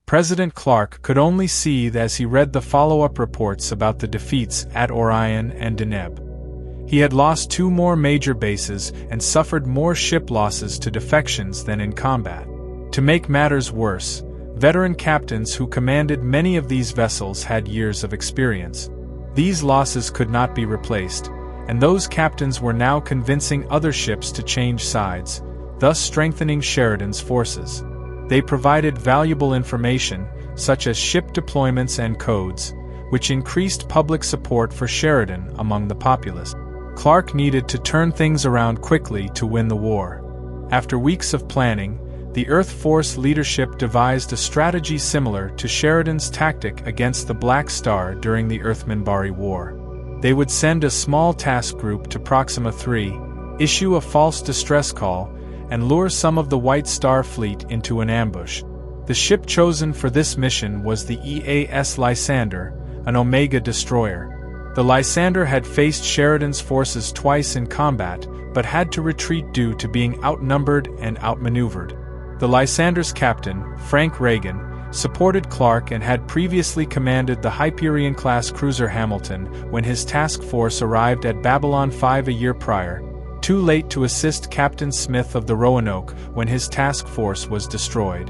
President Clark could only seethe as he read the follow-up reports about the defeats at Orion and Deneb. He had lost 2 more major bases and suffered more ship losses to defections than in combat. To make matters worse, veteran captains who commanded many of these vessels had years of experience. These losses could not be replaced, and those captains were now convincing other ships to change sides, thus strengthening Sheridan's forces. They provided valuable information, such as ship deployments and codes, which increased public support for Sheridan among the populace. Clark needed to turn things around quickly to win the war. After weeks of planning, the Earth Force leadership devised a strategy similar to Sheridan's tactic against the Black Star during the Earth-Minbari War. They would send a small task group to Proxima 3, issue a false distress call, and lure some of the White Star fleet into an ambush. The ship chosen for this mission was the EAS Lysander, an Omega destroyer. The Lysander had faced Sheridan's forces twice in combat, but had to retreat due to being outnumbered and outmaneuvered. The Lysander's captain, Frank Reagan, supported Clark and had previously commanded the Hyperion-class cruiser Hamilton when his task force arrived at Babylon 5 a year prior, too late to assist Captain Smith of the Roanoke when his task force was destroyed.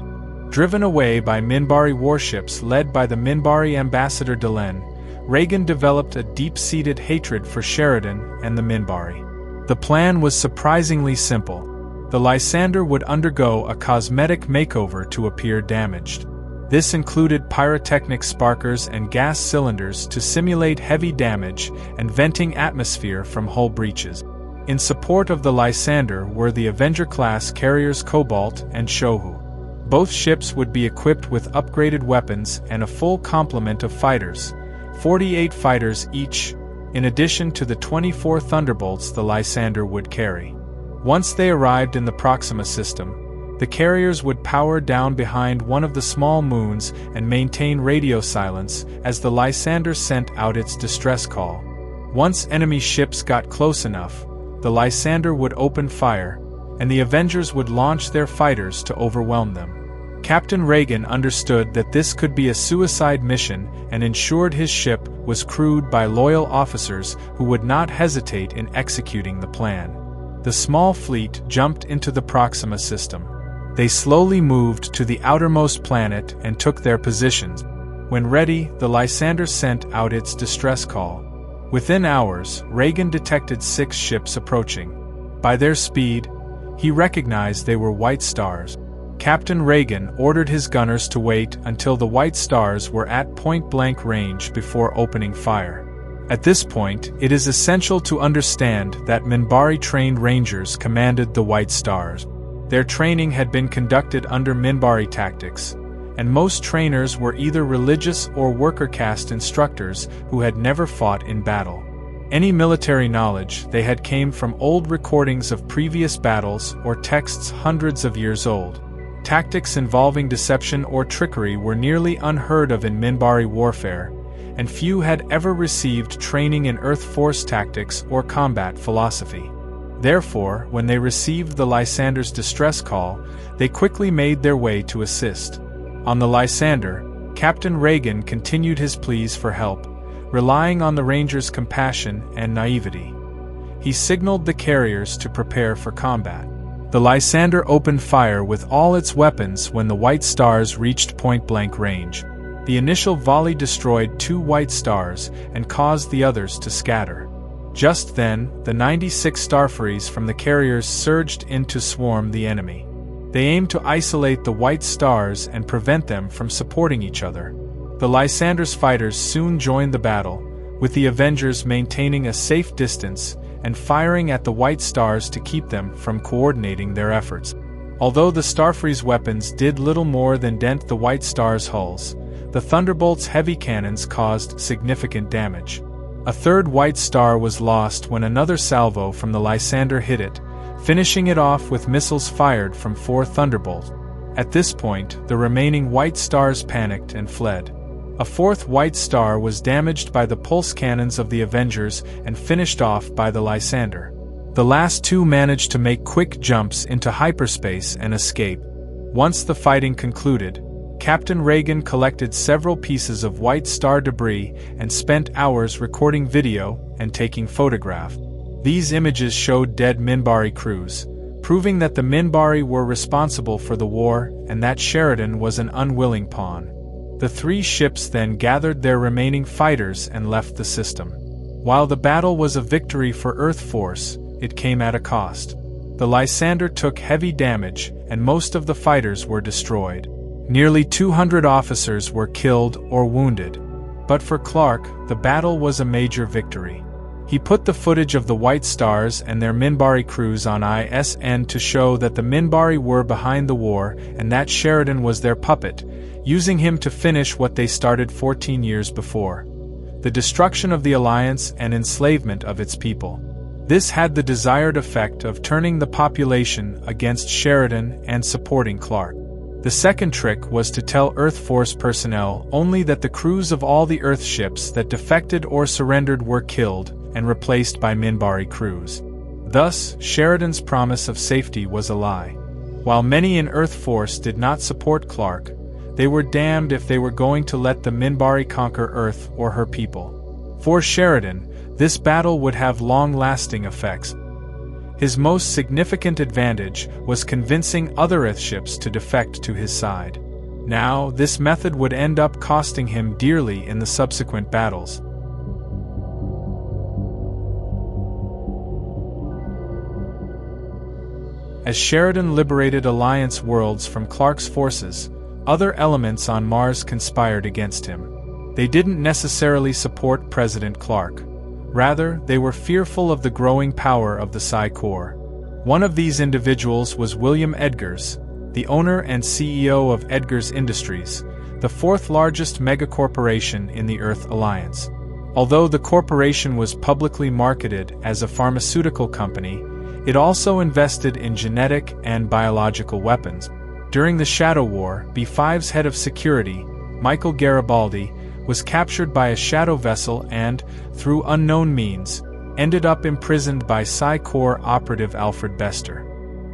Driven away by Minbari warships led by the Minbari ambassador Delenn, Reagan developed a deep-seated hatred for Sheridan and the Minbari. The plan was surprisingly simple. The Lysander would undergo a cosmetic makeover to appear damaged. This included pyrotechnic sparkers and gas cylinders to simulate heavy damage and venting atmosphere from hull breaches. In support of the Lysander were the Avenger-class carriers Cobalt and Shohu. Both ships would be equipped with upgraded weapons and a full complement of fighters, 48 fighters each, in addition to the 24 Thunderbolts the Lysander would carry. Once they arrived in the Proxima system, the carriers would power down behind one of the small moons and maintain radio silence as the Lysander sent out its distress call. Once enemy ships got close enough, the Lysander would open fire, and the Avengers would launch their fighters to overwhelm them. Captain Reagan understood that this could be a suicide mission and ensured his ship was crewed by loyal officers who would not hesitate in executing the plan. The small fleet jumped into the Proxima system. They slowly moved to the outermost planet and took their positions. When ready, the Lysander sent out its distress call. Within hours, Reagan detected 6 ships approaching. By their speed, he recognized they were White Stars. Captain Reagan ordered his gunners to wait until the White Stars were at point-blank range before opening fire. At this point, it is essential to understand that Minbari-trained Rangers commanded the White Stars. Their training had been conducted under Minbari tactics, and most trainers were either religious or worker caste instructors who had never fought in battle. Any military knowledge they had came from old recordings of previous battles or texts hundreds of years old. Tactics involving deception or trickery were nearly unheard of in Minbari warfare, and few had ever received training in Earth Force tactics or combat philosophy. Therefore, when they received the Lysander's distress call, they quickly made their way to assist. On the Lysander, Captain Reagan continued his pleas for help, relying on the Rangers' compassion and naivety. He signaled the carriers to prepare for combat. The Lysander opened fire with all its weapons when the White Stars reached point-blank range. The initial volley destroyed 2 White Stars and caused the others to scatter. Just then, the 96 Starfaries from the carriers surged in to swarm the enemy. They aimed to isolate the White Stars and prevent them from supporting each other. The Lysander's fighters soon joined the battle, with the Avengers maintaining a safe distance and firing at the White Stars to keep them from coordinating their efforts. Although the Starfaries' weapons did little more than dent the White Stars' hulls, the Thunderbolt's heavy cannons caused significant damage. A third White Star was lost when another salvo from the Lysander hit it, finishing it off with missiles fired from 4 Thunderbolts. At this point, the remaining White Stars panicked and fled. A 4th White Star was damaged by the pulse cannons of the Avengers and finished off by the Lysander. The last 2 managed to make quick jumps into hyperspace and escape. Once the fighting concluded, Captain Reagan collected several pieces of white star debris and spent hours recording video and taking photographs. These images showed dead Minbari crews, proving that the Minbari were responsible for the war and that Sheridan was an unwilling pawn. The three ships then gathered their remaining fighters and left the system. While the battle was a victory for Earth Force, it came at a cost. The Lysander took heavy damage, and most of the fighters were destroyed. Nearly 200 officers were killed or wounded. But for Clark, the battle was a major victory. He put the footage of the White Stars and their Minbari crews on ISN to show that the Minbari were behind the war and that Sheridan was their puppet, using him to finish what they started 14 years before: the destruction of the Alliance and enslavement of its people. This had the desired effect of turning the population against Sheridan and supporting Clark. The second trick was to tell Earth Force personnel only that the crews of all the Earth ships that defected or surrendered were killed and replaced by Minbari crews. Thus, Sheridan's promise of safety was a lie. While many in Earth Force did not support Clark, they were damned if they were going to let the Minbari conquer Earth or her people. For Sheridan, this battle would have long-lasting effects. His most significant advantage was convincing other Earth ships to defect to his side. Now, this method would end up costing him dearly in the subsequent battles. As Sheridan liberated Alliance worlds from Clark's forces, other elements on Mars conspired against him. They didn't necessarily support President Clark. Rather, they were fearful of the growing power of the Psi Corps. One of these individuals was William Edgars, the owner and CEO of Edgars Industries, the fourth largest megacorporation in the Earth Alliance. Although the corporation was publicly marketed as a pharmaceutical company, it also invested in genetic and biological weapons. During the Shadow War, B5's head of security, Michael Garibaldi, was captured by a shadow vessel and, through unknown means, ended up imprisoned by Psi Corps operative Alfred Bester.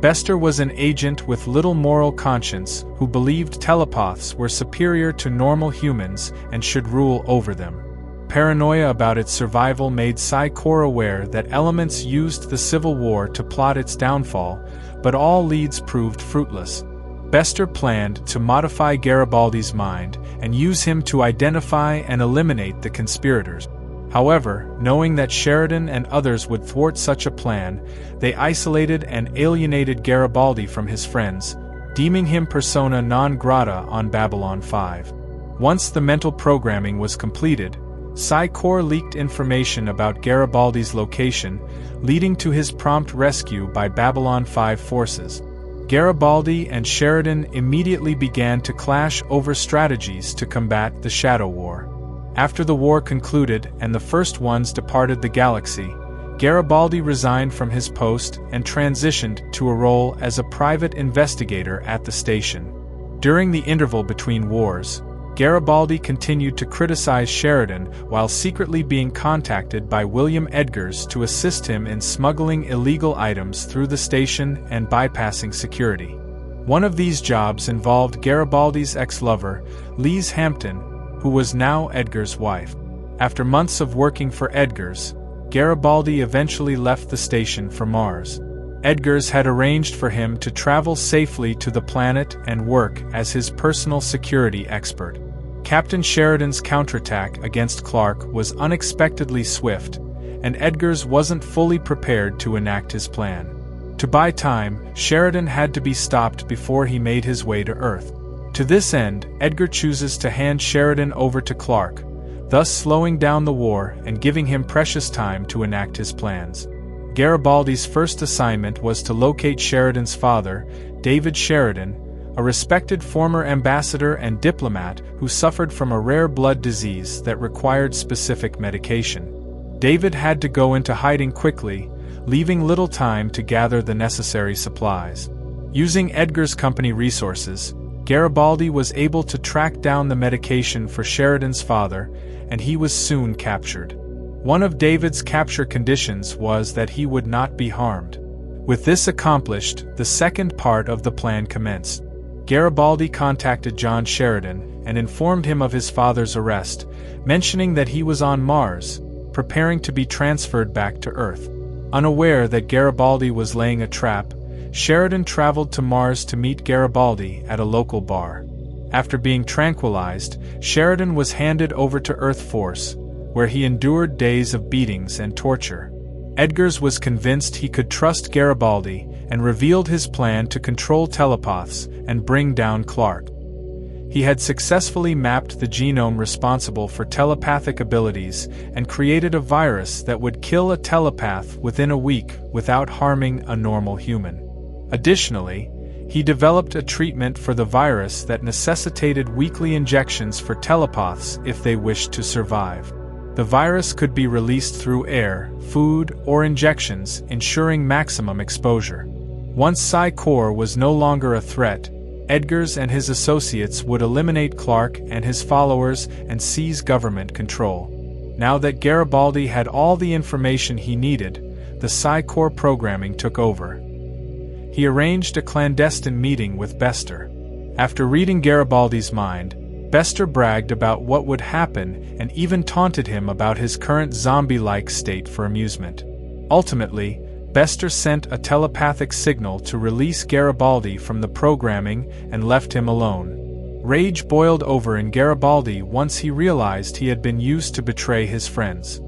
Bester was an agent with little moral conscience who believed telepaths were superior to normal humans and should rule over them. Paranoia about its survival made Psi Corps aware that elements used the Civil War to plot its downfall, but all leads proved fruitless. Bester planned to modify Garibaldi's mind and use him to identify and eliminate the conspirators. However, knowing that Sheridan and others would thwart such a plan, they isolated and alienated Garibaldi from his friends, deeming him persona non grata on Babylon 5. Once the mental programming was completed, Psi Corps leaked information about Garibaldi's location, leading to his prompt rescue by Babylon 5 forces. Garibaldi and Sheridan immediately began to clash over strategies to combat the Shadow War. After the war concluded and the first ones departed the galaxy, Garibaldi resigned from his post and transitioned to a role as a private investigator at the station. During the interval between wars, Garibaldi continued to criticize Sheridan while secretly being contacted by William Edgars to assist him in smuggling illegal items through the station and bypassing security. One of these jobs involved Garibaldi's ex-lover, Lise Hampton, who was now Edgars' wife. After months of working for Edgars, Garibaldi eventually left the station for Mars. Edgars had arranged for him to travel safely to the planet and work as his personal security expert. Captain Sheridan's counterattack against Clark was unexpectedly swift, and Edgars wasn't fully prepared to enact his plan. To buy time, Sheridan had to be stopped before he made his way to Earth. To this end, Edgar chooses to hand Sheridan over to Clark, thus slowing down the war and giving him precious time to enact his plans. Garibaldi's first assignment was to locate Sheridan's father, David Sheridan, a respected former ambassador and diplomat who suffered from a rare blood disease that required specific medication. David had to go into hiding quickly, leaving little time to gather the necessary supplies. Using Edgar's company resources, Garibaldi was able to track down the medication for Sheridan's father, and he was soon captured. One of David's capture conditions was that he would not be harmed. With this accomplished, the second part of the plan commenced. Garibaldi contacted John Sheridan and informed him of his father's arrest, mentioning that he was on Mars, preparing to be transferred back to Earth. Unaware that Garibaldi was laying a trap, Sheridan traveled to Mars to meet Garibaldi at a local bar. After being tranquilized, Sheridan was handed over to Earth Force, where he endured days of beatings and torture. Edgars was convinced he could trust Garibaldi and revealed his plan to control telepaths and bring down Clark. He had successfully mapped the genome responsible for telepathic abilities and created a virus that would kill a telepath within a week without harming a normal human. Additionally, he developed a treatment for the virus that necessitated weekly injections for telepaths if they wished to survive. The virus could be released through air, food, or injections, ensuring maximum exposure. Once Psi-Corps was no longer a threat, Edgars and his associates would eliminate Clark and his followers and seize government control. Now that Garibaldi had all the information he needed, the Psi-Corps programming took over. He arranged a clandestine meeting with Bester. After reading Garibaldi's mind, Bester bragged about what would happen and even taunted him about his current zombie-like state for amusement. Ultimately, Bester sent a telepathic signal to release Garibaldi from the programming and left him alone. Rage boiled over in Garibaldi once he realized he had been used to betray his friends.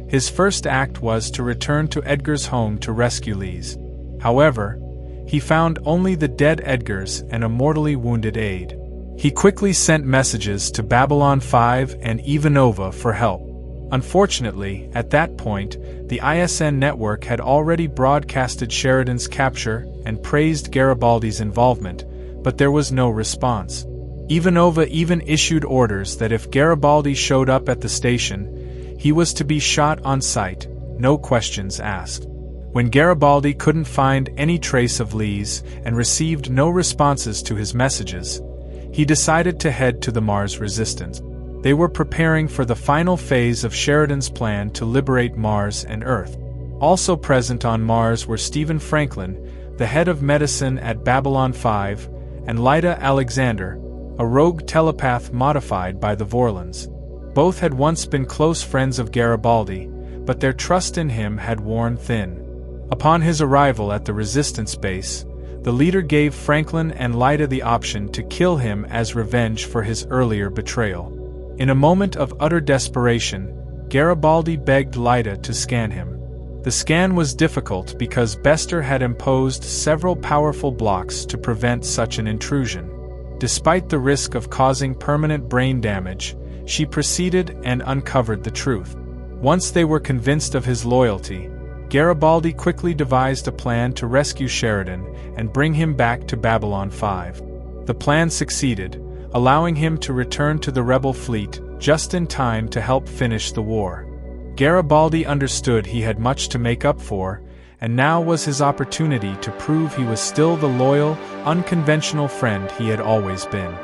His first act was to return to Edgar's home to rescue Lise. However, he found only the dead Edgars and a mortally wounded aide. He quickly sent messages to Babylon 5 and Ivanova for help. Unfortunately, at that point, the ISN network had already broadcasted Sheridan's capture and praised Garibaldi's involvement, but there was no response. Ivanova even issued orders that if Garibaldi showed up at the station, he was to be shot on sight, no questions asked. When Garibaldi couldn't find any trace of Lise and received no responses to his messages, he decided to head to the Mars Resistance. They were preparing for the final phase of Sheridan's plan to liberate Mars and Earth. Also present on Mars were Stephen Franklin, the head of medicine at Babylon 5, and Lyda Alexander, a rogue telepath modified by the Vorlons. Both had once been close friends of Garibaldi, but their trust in him had worn thin. Upon his arrival at the Resistance base, the leader gave Franklin and Lyda the option to kill him as revenge for his earlier betrayal. In a moment of utter desperation, Garibaldi begged Lyda to scan him. The scan was difficult because Bester had imposed several powerful blocks to prevent such an intrusion. Despite the risk of causing permanent brain damage, she proceeded and uncovered the truth. Once they were convinced of his loyalty, Garibaldi quickly devised a plan to rescue Sheridan and bring him back to Babylon 5. The plan succeeded, allowing him to return to the rebel fleet just in time to help finish the war. Garibaldi understood he had much to make up for, and now was his opportunity to prove he was still the loyal, unconventional friend he had always been.